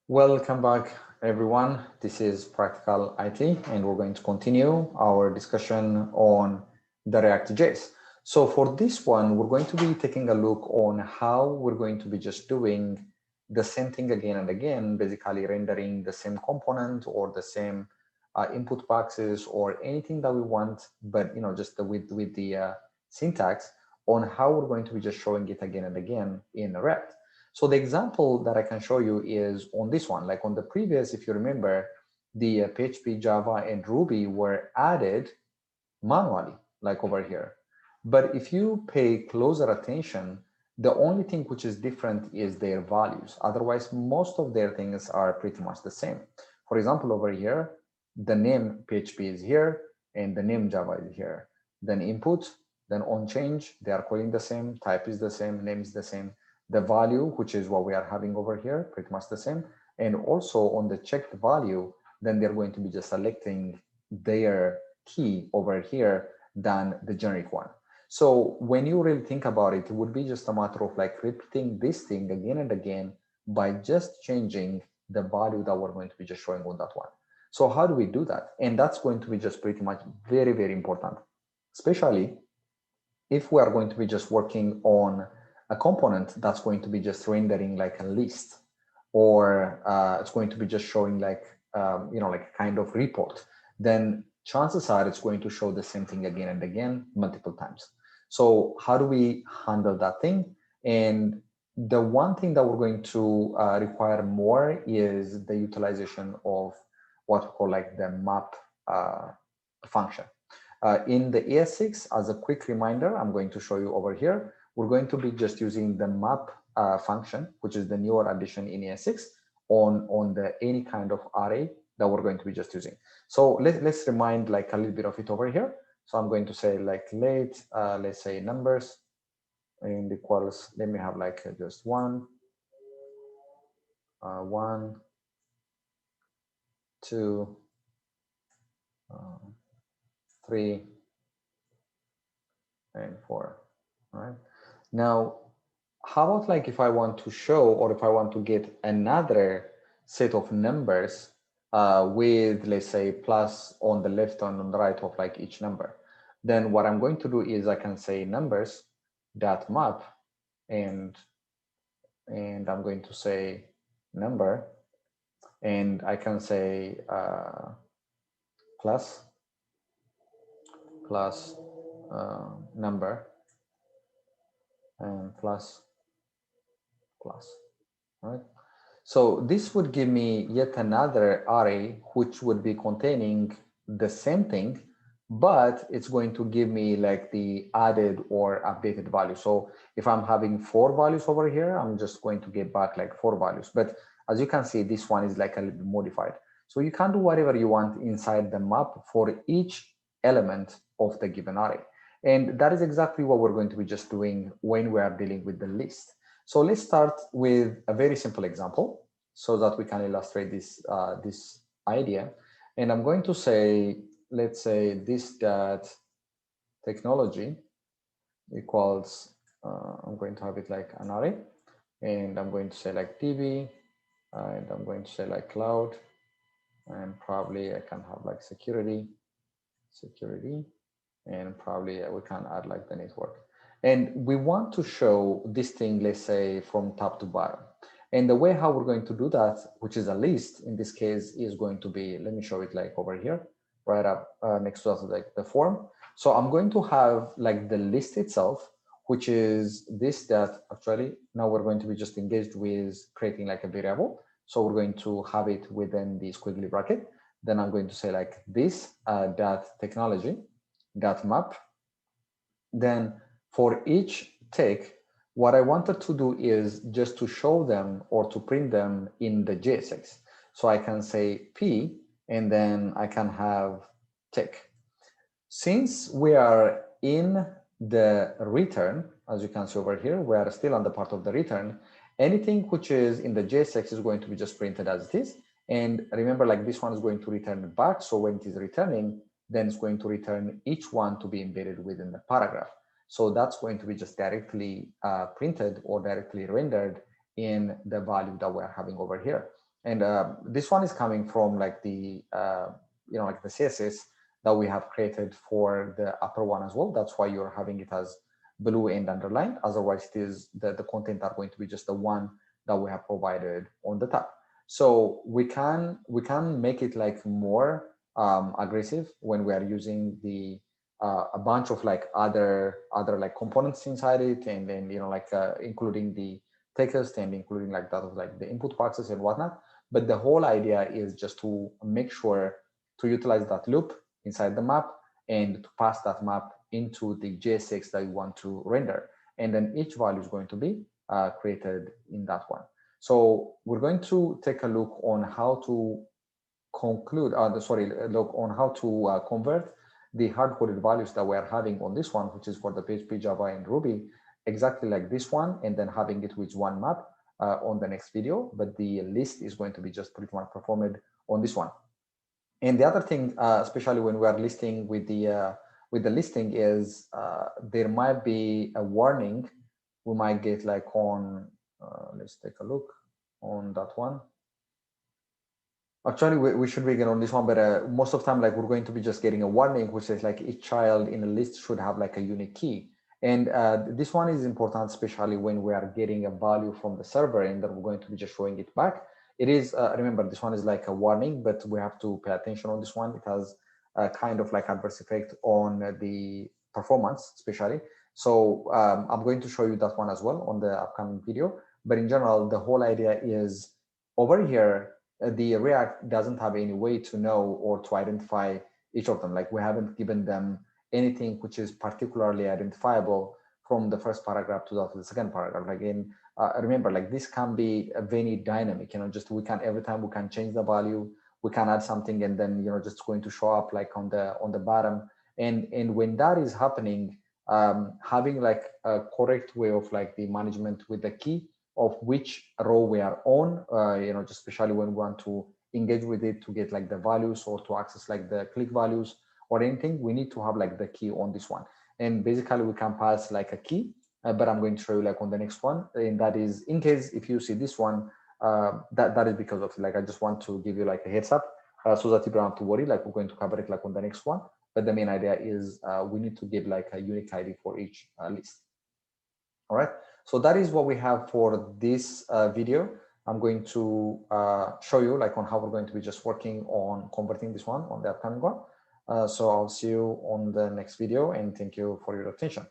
Welcome back, everyone. This is Practical IT, and we're going to continue our discussion on the React.js. So for this one, we're going to be taking a look on how we're going to be just doing the same thing again and again, basically rendering the same component or the same input boxes or anything that we want, but just with the syntax on how we're going to be just showing it again and again in React. So the example that I can show you is on this one. Like on the previous, if you remember, the PHP, Java, and Ruby were added manually, like over here. But if you pay closer attention, the only thing which is different is their values. Otherwise, most of their things are pretty much the same. For example, over here, the name PHP is here and the name Java is here. Then input, then on change, they are calling the same, type is the same, name is the same. The value, which is what we are having over here, pretty much the same. And also on the checked value, then they're going to be just selecting their key over here than the generic one. So when you really think about it, it would be just a matter of like repeating this thing again and again by just changing the value that we're going to be just showing on that one. So how do we do that? And that's going to be just pretty much very, very important, especially if we are going to be just working on a component that's going to be just rendering like a list, or it's going to be just showing like, like a kind of report, then chances are it's going to show the same thing again and again, multiple times. So how do we handle that thing? And the one thing that we're going to require more is the utilization of what we call like the map function. In the ES6, as a quick reminder, I'm going to show you over here, we're going to be just using the map function, which is the newer addition in ES6 on the any kind of array that we're going to be just using. So let's remind like a little bit of it over here. So I'm going to say like let's say numbers and equals, let me have like just one, 2, 3, and 4. All right. Now, how about like if I want to show, or if I want to get another set of numbers with, let's say, plus on the left and on the right of like each number, then what I'm going to do is I can say numbers dot map, and I'm going to say number, and I can say plus number and plus. Right? So this would give me yet another array which would be containing the same thing, but it's going to give me like the added or updated value. So if I'm having 4 values over here, I'm just going to get back like 4 values. But as you can see, this one is like a little bit modified. So you can do whatever you want inside the map for each element of the given array. And that is exactly what we're going to be just doing when we are dealing with the list. So let's start with a very simple example so that we can illustrate this idea. And I'm going to say, let's say this dot technology equals, I'm going to have it like an array, and I'm going to say like DB, and I'm going to say like cloud, and probably I can have like security, and probably we can add like the network. And we want to show this thing, let's say, from top to bottom. And the way how we're going to do that, which is a list in this case, is going to be, let me show it like over here, right up next to us, like the form. So I'm going to have like the list itself, which is this that actually now we're going to be just engaged with creating like a variable. So we're going to have it within the squiggly bracket. Then I'm going to say like this dot technology dot map. Then for each tick, what I wanted to do is just to show them or to print them in the JSX. So I can say P, and then I can have tick. Since we are in the return, as you can see over here, we are still on the part of the return. Anything which is in the JSX is going to be just printed as it is. And remember, like this one is going to return back. So when it is returning, then it's going to return each one to be embedded within the paragraph. So that's going to be just directly printed or directly rendered in the value that we're having over here. And this one is coming from like the, like the CSS that we have created for the upper one as well. That's why you're having it as blue and underlined. Otherwise, it is the content are going to be just the one that we have provided on the top. So we can make it like more aggressive when we are using the a bunch of like other like components inside it, and then like including the text and including like that of like the input boxes and whatnot. But the whole idea is just to make sure to utilize that loop inside the map and to pass that map into the JSX that you want to render. And then each value is going to be created in that one. So we're going to take a look on how to look on how to convert the hard-coded values that we are having on this one, which is for the PHP, Java, and Ruby, exactly like this one, and then having it with one map on the next video. But the list is going to be just pretty much performed on this one. And the other thing, especially when we are listing with the listing, is there might be a warning we might get like on. Let's take a look on that one. Actually, we should begin on this one, but most of the time, like we're going to be just getting a warning, which says like each child in a list should have like a unique key. And this one is important, especially when we are getting a value from the server and then we're going to be just showing it back. It is, remember, this one is like a warning, but we have to pay attention on this one. It has a kind of like adverse effect on the performance, especially. So I'm going to show you that one as well on the upcoming video. But in general, the whole idea is over here, the React doesn't have any way to know or to identify each of them. Like we haven't given them anything which is particularly identifiable from the first paragraph to the second paragraph. Again, remember, like this can be very dynamic. Just we can every time we can change the value, we can add something, and then just going to show up like on the bottom. And when that is happening, having like a correct way of like the management with the key of which row we are on, just especially when we want to engage with it to get like the values or to access like the click values or anything, we need to have like the key on this one. And basically we can pass like a key, but I'm going to show you like on the next one. And that is in case if you see this one, that is because of like, I just want to give you like a heads up so that you don't have to worry, like we're going to cover it like on the next one. But the main idea is we need to give like a unique ID for each list. All right, so that is what we have for this video. I'm going to show you like on how we're going to be just working on converting this one on the upcoming one. So I'll see you on the next video, and thank you for your attention.